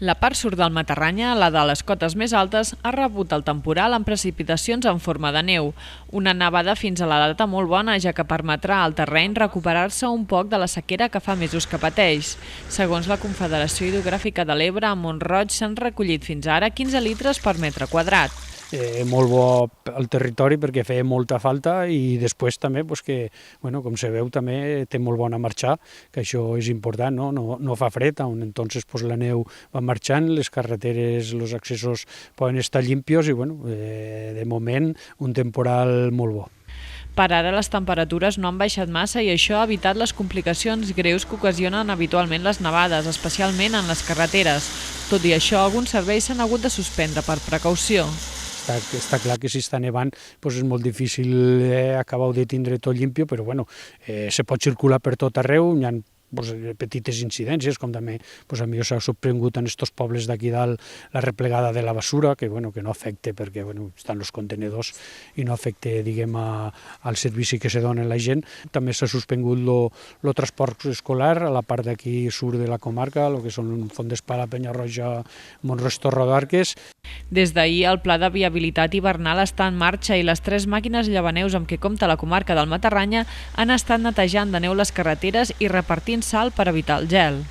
La part sud del Matarranya, la de les cotes més altes, ha rebut el temporal amb precipitacions en forma de neu. Una nevada fins a la data molt bona, ja que permetrà al terreny recuperar-se un poc de la sequera que fa mesos que pateix. Segons la Confederació Hidrogràfica de l'Ebre, a Mont-roig s'han recollit fins ara 15 litres per metre quadrat. Molt bo al territori perquè feia molta falta i després també que, com se veu, també té molt bona marxar, que això és important, no fa fred, entonces la neu va marxant, les carreteres, els accessos poden estar limpios i de moment un temporal molt bo. Per ara les temperatures no han baixat massa i això ha evitat les complicacions greus que ocasionen habitualment les nevades, especialment en les carreteres. Tot i això, alguns serveis s'han hagut de suspendre per precaució. Està clar que si està nevant és molt difícil acabar de tindre tot limpi, però se pot circular per tot arreu, hi ha petites incidències, com també a mi s'ha sorprengut en aquests pobles d'aquí dalt la replegada de la basura, que no afecta perquè estan els contenedors i no afecta, diguem, al servici que se dona a la gent. També s'ha suspengut el transport escolar a la part d'aquí sud de la comarca, el que són Font d'Espala, Penyarroja, Mont-roig, Torredembarra. Des d'ahir, el pla de viabilitat hivernal està en marxa i les 3 màquines llevaneus amb què compta la comarca del Matarranya han estat netejant de neu les carreteres i repartint sal per evitar el gel.